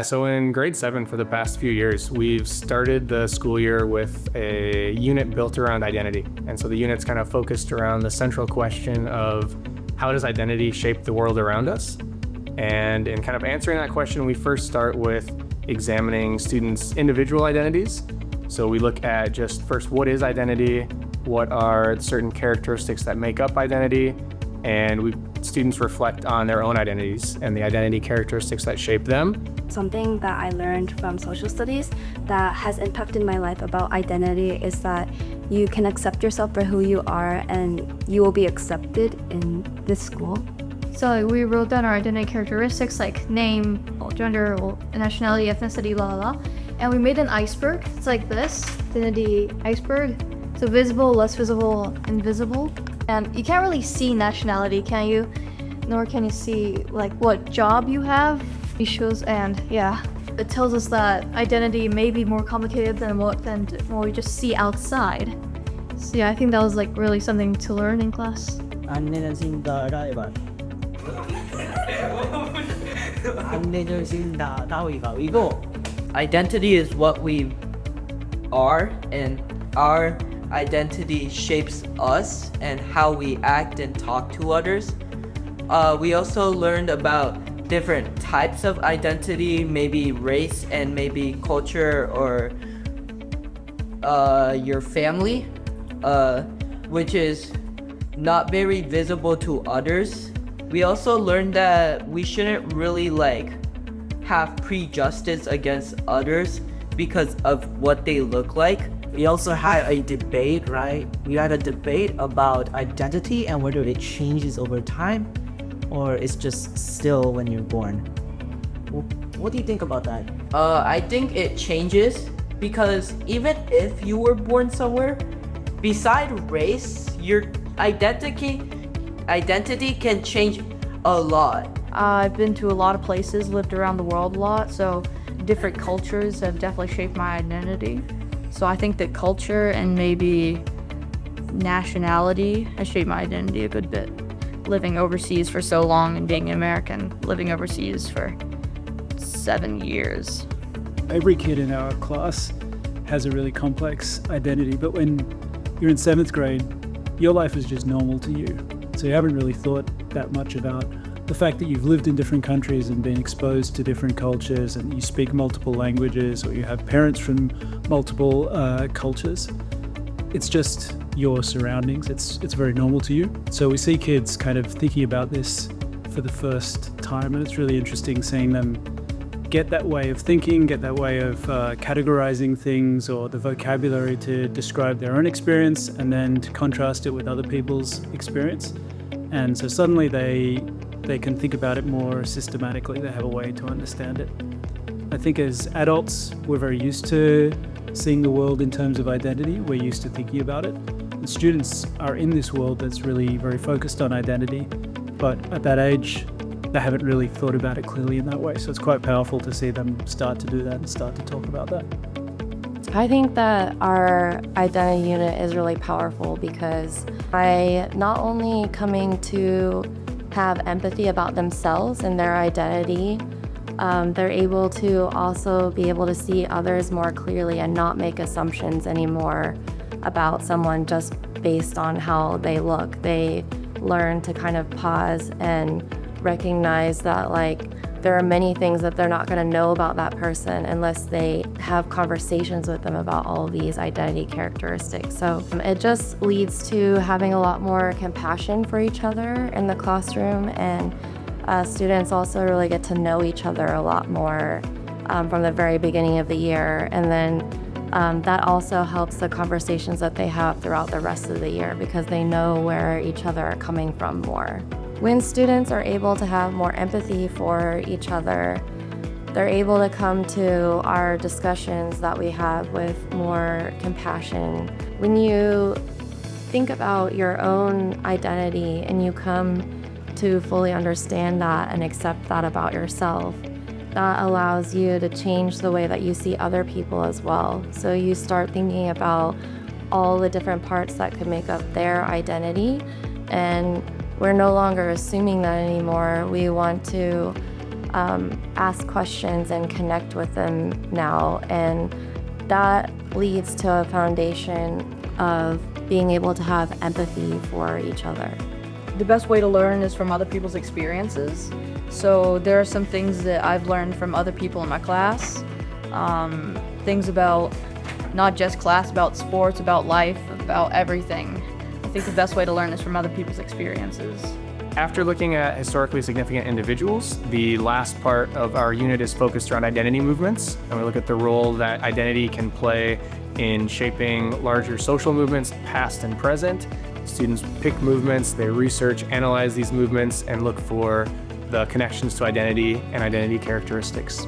So in grade 7 for the past few years, we've started the school year with a unit built around identity. And so the unit's kind of focused around the central question of how does identity shape the world around us? And in kind of answering that question, we first start with examining students' individual identities. So we look at just first, what is identity? What are certain characteristics that make up identity? And students reflect on their own identities and the identity characteristics that shape them. Something that I learned from social studies that has impacted my life about identity is that you can accept yourself for who you are and you will be accepted in this school. So we wrote down our identity characteristics like name, gender, nationality, ethnicity, la la la. And we made an iceberg. It's like this, identity iceberg. So visible, less visible, invisible. And you can't really see nationality, can you? Nor can you see like what job you have. It shows, and yeah, it tells us that identity may be more complicated than what we just see outside. So yeah, I think that was like really something to learn in class. 안 내려진다라 이발. 안 내려진다 가위바위보. Identity is what we are, and our identity shapes us and how we act and talk to others. We also learned about different types of identity, maybe race and maybe culture or your family, which is not very visible to others. We also learned that we shouldn't really have prejudice against others because of what they look like. We also had a debate, right? We had a debate about identity and whether it changes over time or it's just still when you're born. What do you think about that? I think it changes because even if you were born somewhere, beside race, your identity can change a lot. I've been to a lot of places, lived around the world a lot, so different cultures have definitely shaped my identity. So I think that culture and maybe nationality has shaped my identity a good bit. Living overseas for so long and being an American, living overseas for 7 years. Every kid in our class has a really complex identity, but when you're in 7th grade, your life is just normal to you. So you haven't really thought that much about the fact that you've lived in different countries and been exposed to different cultures and you speak multiple languages or you have parents from multiple cultures. It's just your surroundings. It's very normal to you. So we see kids kind of thinking about this for the first time, and it's really interesting seeing them get that way of thinking, get that way of categorizing things or the vocabulary to describe their own experience and then to contrast it with other people's experience. And so suddenly they can think about it more systematically. They have a way to understand it. I think as adults, we're very used to seeing the world in terms of identity. We're used to thinking about it. And students are in this world that's really very focused on identity, but at that age, they haven't really thought about it clearly in that way. So it's quite powerful to see them start to do that and start to talk about that. I think that our identity unit is really powerful because by not only coming to have empathy about themselves and their identity, they're able to also be able to see others more clearly and not make assumptions anymore about someone just based on how they look. They learn to kind of pause and recognize that there are many things that they're not going to know about that person unless they have conversations with them about all of these identity characteristics. So it just leads to having a lot more compassion for each other in the classroom, and students also really get to know each other a lot more from the very beginning of the year. And then that also helps the conversations that they have throughout the rest of the year because they know where each other are coming from more. When students are able to have more empathy for each other, they're able to come to our discussions that we have with more compassion. When you think about your own identity and you come to fully understand that and accept that about yourself, that allows you to change the way that you see other people as well. So you start thinking about all the different parts that could make up their identity, and we're no longer assuming that anymore. We want to ask questions and connect with them now. And that leads to a foundation of being able to have empathy for each other. The best way to learn is from other people's experiences. So there are some things that I've learned from other people in my class. Things about not just class, about sports, about life, about everything. I think the best way to learn is from other people's experiences. After looking at historically significant individuals, the last part of our unit is focused around identity movements, and we look at the role that identity can play in shaping larger social movements, past and present. Students pick movements, they research, analyze these movements, and look for the connections to identity and identity characteristics.